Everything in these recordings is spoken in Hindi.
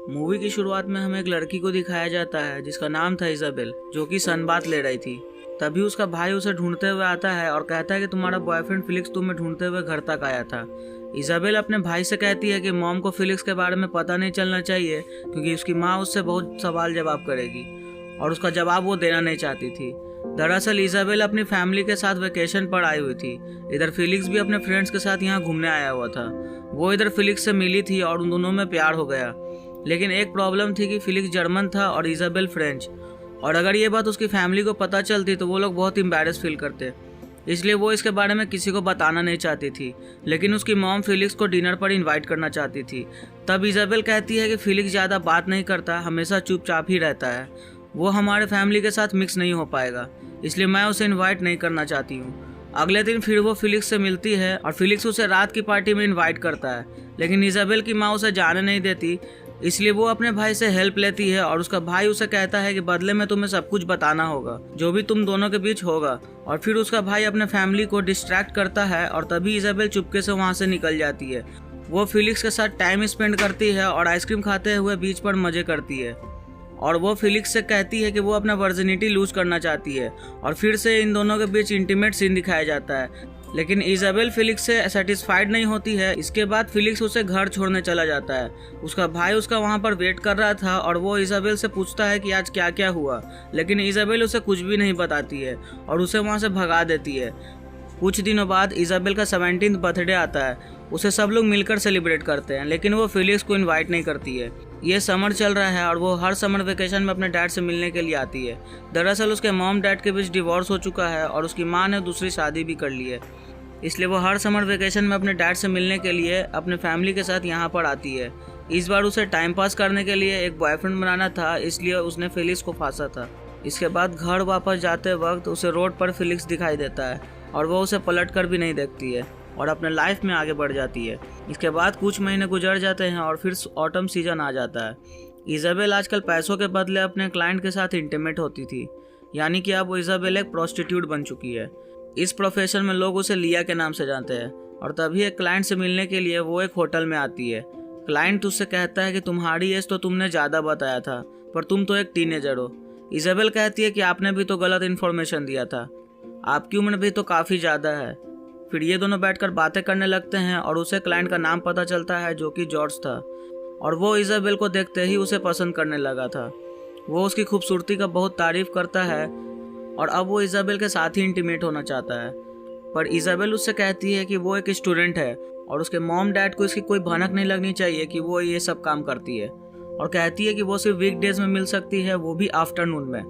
मूवी की शुरुआत में हमें एक लड़की को दिखाया जाता है जिसका नाम था इजाबेल, जो कि सनबाथ ले रही थी। तभी उसका भाई उसे ढूंढते हुए आता है और कहता है कि तुम्हारा बॉयफ्रेंड फिलिक्स तुम्हें ढूंढते हुए घर तक आया था। इजाबेल अपने भाई से कहती है कि मॉम को फिलिक्स के बारे में पता नहीं चलना चाहिए क्योंकि उसकी माँ उससे बहुत सवाल जवाब करेगी, और उसका जवाब वो देना नहीं चाहती थी। दरअसल इजाबेल अपनी फैमिली के साथ वेकेशन पर आई हुई थी। इधर फिलिक्स भी अपने फ्रेंड्स के साथ यहाँ घूमने आया हुआ था। वो इधर फिलिक्स से मिली थी और उन दोनों में प्यार हो गया। लेकिन एक प्रॉब्लम थी कि फिलिक्स जर्मन था और इजाबेल फ्रेंच, और अगर ये बात उसकी फैमिली को पता चलती तो वो लोग बहुत एम्बैरेस फील करते, इसलिए वो इसके बारे में किसी को बताना नहीं चाहती थी। लेकिन उसकी मॉम फिलिक्स को डिनर पर इनवाइट करना चाहती थी। तब इजाबेल कहती है कि फिलिक्स ज़्यादा बात नहीं करता, हमेशा चुपचाप ही रहता है, वो हमारे फैमिली के साथ मिक्स नहीं हो पाएगा, इसलिए मैं उसे इनवाइट नहीं करना चाहती हूँ। अगले दिन फिर वो फिलिक्स से मिलती है और फिलिक्स उसे रात की पार्टी में इनवाइट करता है, लेकिन इजाबेल की माँ उसे जाने नहीं देती, इसलिए वो अपने भाई से हेल्प लेती है और उसका भाई उसे कहता है कि बदले में तुम्हें सब कुछ बताना होगा, जो भी तुम दोनों के बीच होगा। और फिर उसका भाई अपने फैमिली को डिस्ट्रैक्ट करता है और तभी इजाबेल चुपके से वहाँ से निकल जाती है। वो फिलिक्स के साथ टाइम स्पेंड करती है और आइसक्रीम खाते हुए बीच पर मजे करती है, और वो फिलिक्स से कहती है कि वो अपना वर्जिनिटी लूज करना चाहती है, और फिर से इन दोनों के बीच इंटीमेट सीन दिखाया जाता है। लेकिन इजाबेल फिलिक्स से सेटिस्फाइड नहीं होती है। इसके बाद फिलिक्स उसे घर छोड़ने चला जाता है। उसका भाई उसका वहाँ पर वेट कर रहा था और वो इजाबेल से पूछता है कि आज क्या क्या हुआ, लेकिन इजाबेल उसे कुछ भी नहीं बताती है और उसे वहाँ से भगा देती है। कुछ दिनों बाद इजाबेल का 17th बर्थडे आता है। उसे सब लोग मिलकर सेलिब्रेट करते हैं, लेकिन वो फिलिक्स को इनवाइट नहीं करती है। ये समर चल रहा है और वो हर समर वेकेशन में अपने डैड से मिलने के लिए आती है। दरअसल उसके मॉम डैड के बीच डिवोर्स हो चुका है और उसकी माँ ने दूसरी शादी भी कर ली है, इसलिए वो हर समर वेकेशन में अपने डैड से मिलने के लिए अपने फैमिली के साथ यहाँ पर आती है। इस बार उसे टाइम पास करने के लिए एक बॉयफ्रेंड बनाना था, इसलिए उसने फिलिक्स को फांसा था। इसके बाद घर वापस जाते वक्त उसे रोड पर फिलिक्स दिखाई देता है और वो उसे पलट कर भी नहीं देखती है और अपने लाइफ में आगे बढ़ जाती है। इसके बाद कुछ महीने गुजर जाते हैं और फिर ऑटम सीजन आ जाता है। इजाबेल आजकल पैसों के बदले अपने क्लाइंट के साथ इंटीमेट होती थी, यानी कि अब वो इजाबेल एक प्रोस्टिट्यूट बन चुकी है। इस प्रोफेशन में लोग उसे लिया के नाम से जानते हैं। और तभी एक क्लाइंट से मिलने के लिए वो एक होटल में आती है। क्लाइंट उससे कहता है कि तुम्हारी एज तो तुमने ज़्यादा बताया था, पर तुम तो एक टीनेजर हो। इजाबेल कहती है कि आपने भी तो गलत इन्फॉर्मेशन दिया था, आपकी उम्र भी तो काफ़ी ज़्यादा है। फिर ये दोनों बैठकर बातें करने लगते हैं और उसे क्लाइंट का नाम पता चलता है, जो कि जॉर्ज था, और वो इजाबेल को देखते ही उसे पसंद करने लगा था। वो उसकी खूबसूरती का बहुत तारीफ करता है और अब वो इजाबेल के साथ ही इंटीमेट होना चाहता है। पर इजाबेल उससे कहती है कि वो एक स्टूडेंट है और उसके मॉम डैड को इसकी कोई भनक नहीं लगनी चाहिए कि वो ये सब काम करती है, और कहती है कि वो सिर्फ वीकडेज में मिल सकती है, वो भी आफ्टरनून में।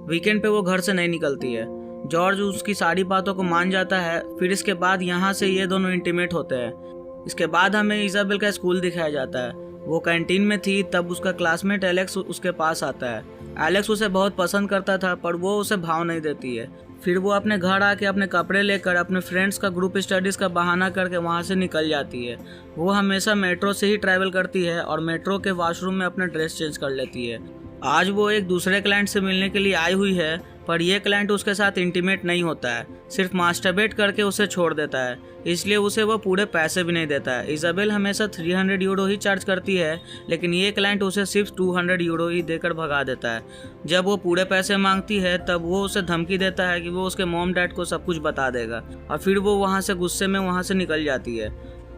वीकेंड पे वो घर से नहीं निकलती है। जॉर्ज उसकी सारी बातों को मान जाता है। फिर इसके बाद यहाँ से ये दोनों इंटीमेट होते हैं। इसके बाद हमें इजाबेल का स्कूल दिखाया जाता है। वो कैंटीन में थी, तब उसका क्लासमेट एलेक्स उसके पास आता है। एलेक्स उसे बहुत पसंद करता था, पर वो उसे भाव नहीं देती है। फिर वो अपने घर आके अपने कपड़े लेकर अपने फ्रेंड्स का ग्रुप स्टडीज़ का बहाना करके वहाँ से निकल जाती है। वो हमेशा मेट्रो से ही ट्रैवल करती है और मेट्रो के वॉशरूम में अपना ड्रेस चेंज कर लेती है। आज वो एक दूसरे क्लाइंट से मिलने के लिए आई हुई है, पर यह क्लाइंट उसके साथ इंटीमेट नहीं होता है, सिर्फ मास्टरबेट करके उसे छोड़ देता है, इसलिए उसे वो पूरे पैसे भी नहीं देता है। इजाबेल हमेशा 300 यूरो ही चार्ज करती है, लेकिन ये क्लाइंट उसे सिर्फ 200 यूरो ही देकर भगा देता है। जब वो पूरे पैसे मांगती है तब वो उसे धमकी देता है कि वो उसके मॉम डैड को सब कुछ बता देगा, और फिर वो वहाँ से गुस्से में वहाँ से निकल जाती है।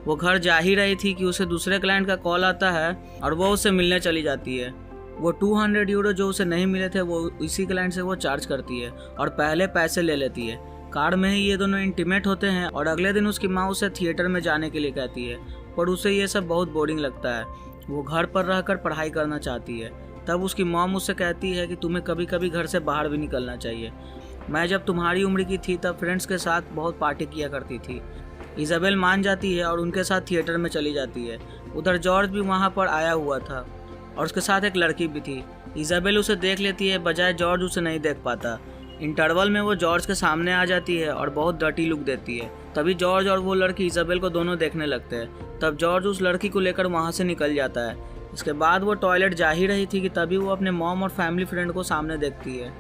वो घर जा ही रही थी कि उसे दूसरे क्लाइंट का कॉल आता है और वो उससे मिलने चली जाती है। वो 200 यूरो जो उसे नहीं मिले थे वो इसी क्लाइंट से वो चार्ज करती है और पहले पैसे ले लेती है। कार में ही ये दोनों इंटीमेट होते हैं और अगले दिन उसकी माँ उसे थिएटर में जाने के लिए कहती है, पर उसे ये सब बहुत बोरिंग लगता है। वो घर पर रहकर पढ़ाई करना चाहती है। तब उसकी मॉम उससे कहती है कि तुम्हें कभी कभी घर से बाहर भी निकलना चाहिए। मैं जब तुम्हारी उम्र की थी तब फ्रेंड्स के साथ बहुत पार्टी किया करती थी। इजाबेल मान जाती है और उनके साथ थिएटर में चली जाती है। उधर जॉर्ज भी वहाँ पर आया हुआ था और उसके साथ एक लड़की भी थी। इजाबेल उसे देख लेती है, बजाय जॉर्ज उसे नहीं देख पाता। इंटरवल में वो जॉर्ज के सामने आ जाती है और बहुत डर्टी लुक देती है। तभी जॉर्ज और वो लड़की इजाबेल को दोनों देखने लगते हैं। तब जॉर्ज उस लड़की को लेकर वहाँ से निकल जाता है। इसके बाद वो टॉयलेट जा ही रही थी कि तभी वो अपने मॉम और फैमिली फ्रेंड को सामने देखती है।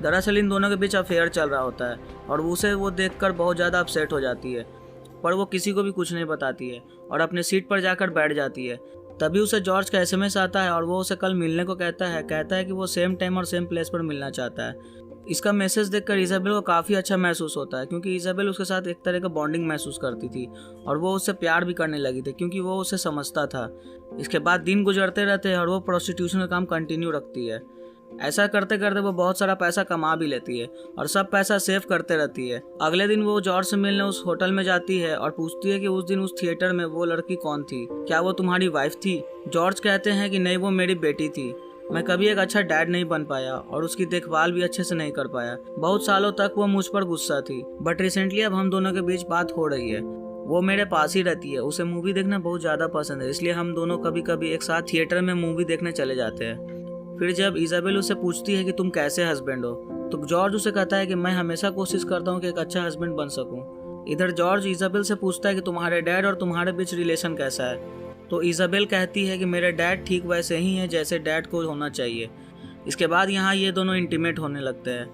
दरअसल इन दोनों के बीच अफेयर चल रहा होता है और उसे वो देखकर बहुत ज़्यादा अपसेट हो जाती है, पर वो किसी को भी कुछ नहीं बताती है और अपने सीट पर जाकर बैठ जाती है। तभी उसे जॉर्ज का एसएमएस आता है और वो उसे कल मिलने को कहता है कि वो सेम टाइम और सेम प्लेस पर मिलना चाहता है। इसका मैसेज देखकर इजाबेल को काफ़ी अच्छा महसूस होता है, क्योंकि इजाबेल उसके साथ एक तरह का बॉन्डिंग महसूस करती थी और वो उससे प्यार भी करने लगी थी, क्योंकि वो उसे समझता था। इसके बाद दिन गुजरते रहते हैं और वो प्रोस्टिट्यूशन का काम कंटिन्यू रखती है। ऐसा करते करते वो बहुत सारा पैसा कमा भी लेती है और सब पैसा सेव करते रहती है। अगले दिन वो जॉर्ज से मिलने उस होटल में जाती है और पूछती है कि उस दिन उस थिएटर में वो लड़की कौन थी, क्या वो तुम्हारी वाइफ थी? जॉर्ज कहते हैं कि नहीं, वो मेरी बेटी थी। मैं कभी एक अच्छा डैड नहीं बन पाया और उसकी देखभाल भी अच्छे से नहीं कर पाया। बहुत सालों तक वो मुझ पर गुस्सा थी, बट रिसेंटली अब हम दोनों के बीच बात हो रही है। वो मेरे पास ही रहती है, उसे मूवी देखना बहुत ज़्यादा पसंद है, इसलिए हम दोनों कभी कभी एक साथ थिएटर में मूवी देखने चले जाते हैं। फिर जब इजाबेल उससे पूछती है कि तुम कैसे हस्बैंड हो, तो जॉर्ज उसे कहता है कि मैं हमेशा कोशिश करता हूँ कि एक अच्छा हस्बैंड बन सकूँ। इधर जॉर्ज इजाबेल से पूछता है कि तुम्हारे डैड और तुम्हारे बीच रिलेशन कैसा है, तो इजाबेल कहती है कि मेरे डैड ठीक वैसे ही हैं जैसे डैड को होना चाहिए। इसके बाद यहाँ ये दोनों इंटीमेट होने लगते हैं,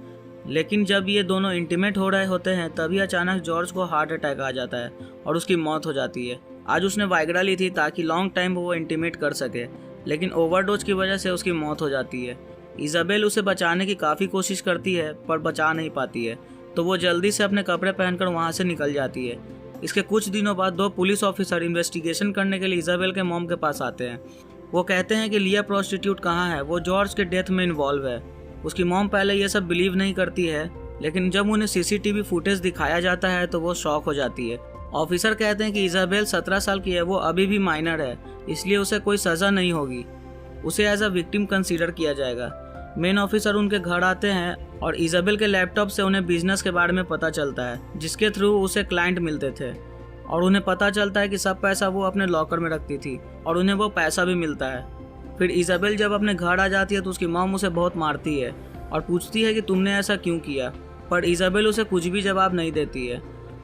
लेकिन जब ये दोनों इंटीमेट हो रहे होते हैं तभी अचानक जॉर्ज को हार्ट अटैक आ जाता है और उसकी मौत हो जाती है। आज उसने वाइग्रा ली थी ताकि लॉन्ग टाइम वो इंटीमेट कर सके, लेकिन ओवरडोज की वजह से उसकी मौत हो जाती है। इजाबेल उसे बचाने की काफ़ी कोशिश करती है पर बचा नहीं पाती है, तो वो जल्दी से अपने कपड़े पहनकर वहाँ से निकल जाती है। इसके कुछ दिनों बाद 2 पुलिस ऑफिसर इन्वेस्टिगेशन करने के लिए इजाबेल के मॉम के पास आते हैं। वो कहते हैं कि लिया प्रोस्टिट्यूट कहाँ है, वो जॉर्ज के डेथ में इन्वॉल्व है। उसकी मॉम पहले ये सब बिलीव नहीं करती है, लेकिन जब उन्हें सीसीटीवी फुटेज दिखाया जाता है तो वो शॉक हो जाती है। ऑफिसर कहते हैं कि इजाबेल 17 साल की है, वो अभी भी माइनर है, इसलिए उसे कोई सज़ा नहीं होगी, उसे एज अ विक्टिम कंसीडर किया जाएगा। मेन ऑफिसर उनके घर आते हैं और इजाबेल के लैपटॉप से उन्हें बिजनेस के बारे में पता चलता है, जिसके थ्रू उसे क्लाइंट मिलते थे, और उन्हें पता चलता है कि सब पैसा वो अपने लॉकर में रखती थी और उन्हें वो पैसा भी मिलता है। फिर इजाबेल जब अपने घर आ जाती है तो उसकी मॉम उसे बहुत मारती है और पूछती है कि तुमने ऐसा क्यों किया, पर इजाबेल उसे कुछ भी जवाब नहीं देती है।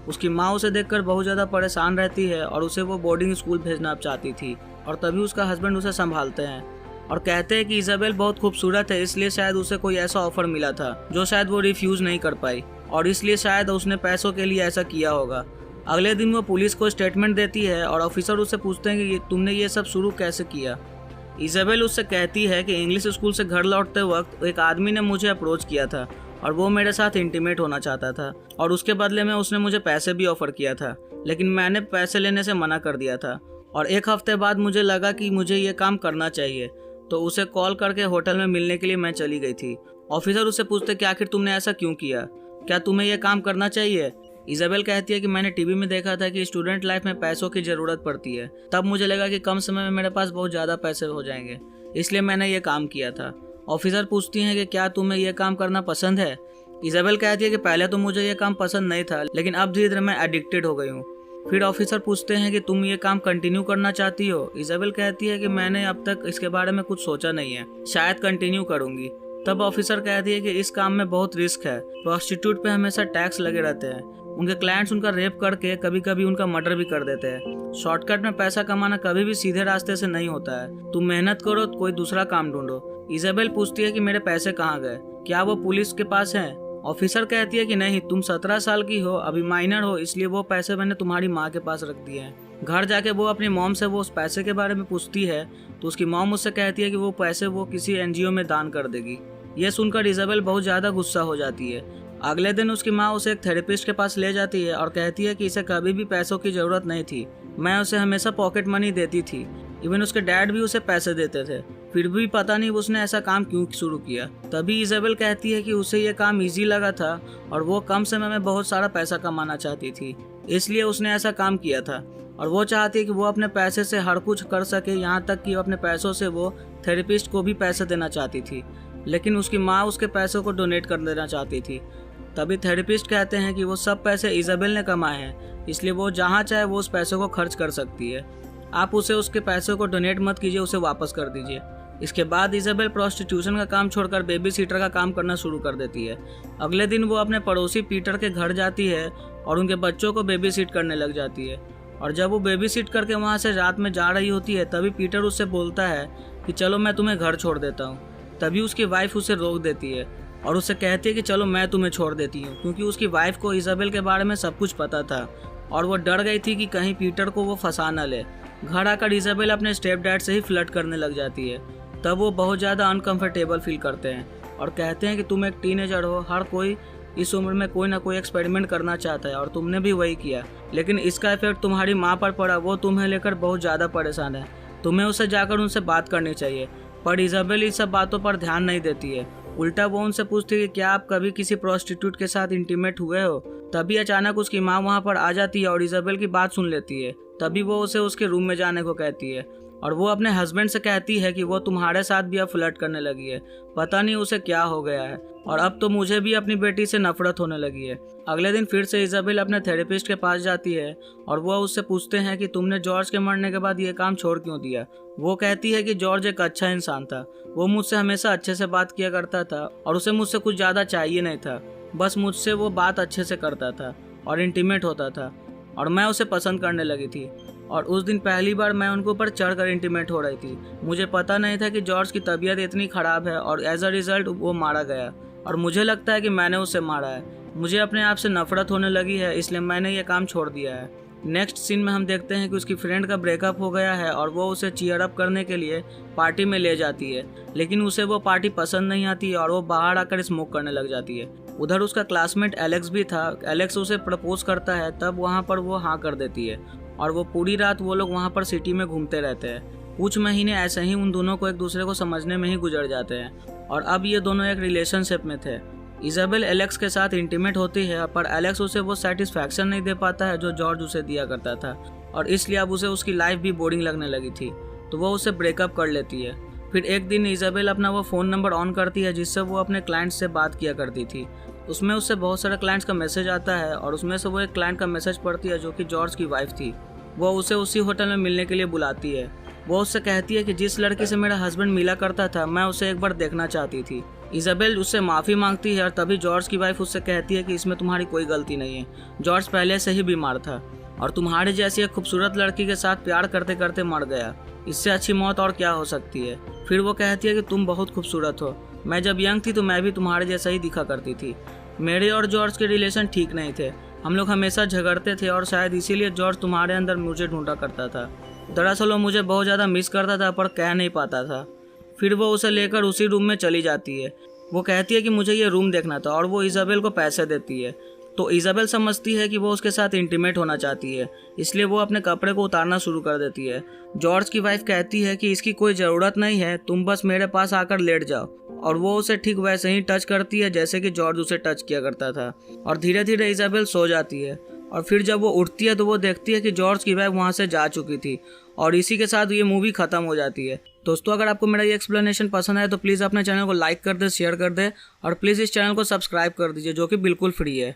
उसकी माँ उसे देखकर बहुत ज़्यादा परेशान रहती है और उसे वो बोर्डिंग स्कूल भेजना चाहती थी, और तभी उसका हस्बैंड उसे संभालते हैं और कहते हैं कि इजाबेल बहुत खूबसूरत है, इसलिए शायद उसे कोई ऐसा ऑफर मिला था जो शायद वो रिफ्यूज़ नहीं कर पाई, और इसलिए शायद उसने पैसों के लिए ऐसा किया होगा। अगले दिन वो पुलिस को स्टेटमेंट देती है और ऑफिसर उससे पूछते हैं कि तुमने ये सब शुरू कैसे किया। इजाबेल उससे कहती है कि इंग्लिश स्कूल से घर लौटते वक्त एक आदमी ने मुझे अप्रोच किया था और वो मेरे साथ इंटीमेट होना चाहता था, और उसके बदले में उसने मुझे पैसे भी ऑफर किया था, लेकिन मैंने पैसे लेने से मना कर दिया था। और एक हफ्ते बाद मुझे लगा कि मुझे ये काम करना चाहिए, तो उसे कॉल करके होटल में मिलने के लिए मैं चली गई थी। ऑफिसर उससे पूछते कि आखिर तुमने ऐसा क्यों किया, क्या तुम्हें यह काम करना चाहिए? इजाबेल कहती है कि मैंने टीवी में देखा था कि स्टूडेंट लाइफ में पैसों की ज़रूरत पड़ती है, तब मुझे लगा कि कम समय में मेरे पास बहुत ज़्यादा पैसे हो जाएंगे, इसलिए मैंने ये काम किया था। ऑफिसर पूछती हैं कि क्या तुम्हें यह काम करना पसंद है? इजाबेल कहती है कि पहले तो मुझे यह काम पसंद नहीं था, लेकिन अब धीरे धीरे मैं एडिक्टेड हो गई हूँ। फिर ऑफिसर पूछते हैं कि तुम ये काम कंटिन्यू करना चाहती हो? इजाबेल कहती है कि मैंने अब तक इसके बारे में कुछ सोचा नहीं है, शायद कंटिन्यू करूँगी। तब ऑफिसर कहती है कि इस काम में बहुत रिस्क है, प्रोस्टिट्यूट पे हमेशा टैक्स लगे रहते हैं, उनके क्लाइंट्स उनका रेप करके कभी कभी उनका मर्डर भी कर देते हैं। शॉर्टकट में पैसा कमाना कभी भी सीधे रास्ते से नहीं होता है, तुम मेहनत करो तो कोई दूसरा काम ढूंढो। इजाबेल पूछती है कि मेरे पैसे कहाँ गए, क्या वो पुलिस के पास हैं? ऑफिसर कहती है कि नहीं, तुम 17 साल की हो, अभी माइनर हो, इसलिए वो पैसे मैंने तुम्हारी माँ के पास रख दिए हैं। घर जाके वो अपनी मॉम से वो उस पैसे के बारे में पूछती है, तो उसकी मॉम उससे कहती है कि वो पैसे वो किसी एनजीओ में दान कर देगी। ये सुनकर इजाबेल बहुत ज़्यादा गुस्सा हो जाती है। अगले दिन उसकी माँ उसे एक थेरेपिस्ट के पास ले जाती है और कहती है कि इसे कभी भी पैसों की ज़रूरत नहीं थी, मैं उसे हमेशा पॉकेट मनी देती थी, इवन उसके डैड भी उसे पैसे देते थे, फिर भी पता नहीं उसने ऐसा काम क्यों शुरू किया। तभी इजाबेल कहती है कि उसे ये काम इजी लगा था और वो कम समय में बहुत सारा पैसा कमाना चाहती थी, इसलिए उसने ऐसा काम किया था, और वो चाहती है कि वो अपने पैसे से हर कुछ कर सके, यहाँ तक कि अपने पैसों से वो थेरेपिस्ट को भी पैसे देना चाहती थी, लेकिन उसकी माँ उसके पैसों को डोनेट कर देना चाहती थी। तभी थेरेपिस्ट कहते हैं कि वो सब पैसे इजाबेल ने कमाए हैं, इसलिए वो जहाँ चाहे वो उस पैसों को खर्च कर सकती है, आप उसे उसके पैसों को डोनेट मत कीजिए, उसे वापस कर दीजिए। इसके बाद इजाबेल प्रोस्टिट्यूशन का काम छोड़कर बेबी सीटर का काम करना शुरू कर देती है। अगले दिन वो अपने पड़ोसी पीटर के घर जाती है और उनके बच्चों को बेबी सीट करने लग जाती है, और जब वो बेबी सीट करके वहाँ से रात में जा रही होती है तभी पीटर उससे बोलता है कि चलो मैं तुम्हें घर छोड़ देता हूँ। तभी उसकी वाइफ उसे रोक देती है और उससे कहती है कि चलो मैं तुम्हें छोड़ देती हूँ, क्योंकि उसकी वाइफ को इजाबेल के बारे में सब कुछ पता था और वो डर गई थी कि कहीं पीटर को वो फंसा न ले। घर आकर इजाबेल अपने स्टेप डैड से ही फ्लर्ट करने लग जाती है। तब वो बहुत ज़्यादा अनकंफर्टेबल फील करते हैं और कहते हैं कि तुम एक टीनेजर हो, हर कोई इस उम्र में कोई ना कोई एक्सपेरिमेंट करना चाहता है और तुमने भी वही किया, लेकिन इसका इफेक्ट तुम्हारी माँ पर पड़ा, वो तुम्हें लेकर बहुत ज़्यादा परेशान है, तुम्हें उसे जाकर उनसे बात करनी चाहिए। पर इजाबेल इस सब बातों पर ध्यान नहीं देती है। उल्टा वो उनसे पूछती है कि क्या आप कभी किसी प्रोस्टिट्यूट के साथ इंटीमेट हुए हो। तभी अचानक उसकी माँ वहाँ पर आ जाती है और इजाबेल की बात सुन लेती है। तभी वो उसे उसके रूम में जाने को कहती है और वो अपने हस्बैंड से कहती है कि वो तुम्हारे साथ भी अब फ्लर्ट करने लगी है, पता नहीं उसे क्या हो गया है और अब तो मुझे भी अपनी बेटी से नफरत होने लगी है। अगले दिन फिर से इजाबेल अपने थेरेपिस्ट के पास जाती है और वो उससे पूछते हैं कि तुमने जॉर्ज के मरने के बाद ये काम छोड़ क्यों दिया। वो कहती है कि जॉर्ज एक अच्छा इंसान था, वो मुझसे हमेशा अच्छे से बात किया करता था और उसे मुझसे कुछ ज़्यादा चाहिए नहीं था, बस मुझसे वो बात अच्छे से करता था और इंटीमेट होता था और मैं उसे पसंद करने लगी थी और उस दिन पहली बार मैं उनके ऊपर चढ़कर इंटीमेट हो रही थी। मुझे पता नहीं था कि जॉर्ज की तबीयत इतनी ख़राब है और एज अ रिज़ल्ट वो मारा गया और मुझे लगता है कि मैंने उसे मारा है। मुझे अपने आप से नफरत होने लगी है, इसलिए मैंने ये काम छोड़ दिया है। नेक्स्ट सीन में हम देखते हैं कि उसकी फ्रेंड का ब्रेकअप हो गया है और वो उसे चीयर अप करने के लिए पार्टी में ले जाती है, लेकिन उसे वो पार्टी पसंद नहीं आती और वो बाहर आकर स्मोक करने लग जाती है। उधर उसका क्लासमेट एलेक्स भी था। एलेक्स उसे प्रपोज करता है, तब वहाँ पर वो हाँ कर देती है और वो पूरी रात वो लोग वहाँ पर सिटी में घूमते रहते हैं। कुछ महीने ऐसे ही उन दोनों को एक दूसरे को समझने में ही गुजर जाते हैं और अब ये दोनों एक रिलेशनशिप में थे। इजाबेल एलेक्स के साथ इंटीमेट होती है, पर एलेक्स उसे वो सेटिस्फैक्शन नहीं दे पाता है जो जॉर्ज उसे दिया करता था और इसलिए अब उसे उसकी लाइफ भी बोरिंग लगने लगी थी, तो वो उसे ब्रेकअप कर लेती है। फिर एक दिन इजाबेल अपना वो फ़ोन नंबर ऑन करती है जिससे वो अपने क्लाइंट्स से बात किया करती थी। उसमें उससे बहुत सारे क्लाइंट्स का मैसेज आता है और उसमें से वो एक क्लाइंट का मैसेज पढ़ती है जो कि जॉर्ज की वाइफ थी। वो उसे उसी होटल में मिलने के लिए बुलाती है। वो उससे कहती है कि जिस लड़की से मेरा हस्बैंड मिला करता था, मैं उसे एक बार देखना चाहती थी। इजाबेल उससे माफ़ी मांगती है और तभी जॉर्ज की वाइफ उससे कहती है कि इसमें तुम्हारी कोई गलती नहीं है, जॉर्ज पहले से ही बीमार था और तुम्हारी जैसी एक खूबसूरत लड़की के साथ प्यार करते करते मर गया, इससे अच्छी मौत और क्या हो सकती है। फिर वो कहती है कि तुम बहुत खूबसूरत हो, मैं जब यंग थी तो मैं भी तुम्हारे जैसा ही दिखा करती थी। मेरे और जॉर्ज के रिलेशन ठीक नहीं थे, हम लोग हमेशा झगड़ते थे और शायद इसीलिए जॉर्ज तुम्हारे अंदर मुझे ढूंढा करता था। दरअसल वो मुझे बहुत ज़्यादा मिस करता था पर कह नहीं पाता था। फिर वो उसे लेकर उसी रूम में चली जाती है। वो कहती है कि मुझे ये रूम देखना था और वो इजाबेल को पैसे देती है। तो इजाबेल समझती है कि वो उसके साथ इंटीमेट होना चाहती है, इसलिए वो अपने कपड़े को उतारना शुरू कर देती है। जॉर्ज की वाइफ कहती है कि इसकी कोई ज़रूरत नहीं है, तुम बस मेरे पास आकर लेट जाओ और वो उसे ठीक वैसे ही टच करती है जैसे कि जॉर्ज उसे टच किया करता था और धीरे धीरे इजाबेल सो जाती है। और फिर जब वो उठती है तो वो देखती है कि जॉर्ज की वाइफ वहाँ से जा चुकी थी और इसी के साथ ये मूवी ख़त्म हो जाती है। दोस्तों, अगर आपको मेरा ये एक्सप्लेनेशन पसंद आए तो प्लीज़ अपने चैनल को लाइक कर दे, शेयर कर दे और प्लीज़ इस चैनल को सब्सक्राइब कर दीजिए जो कि बिल्कुल फ्री है।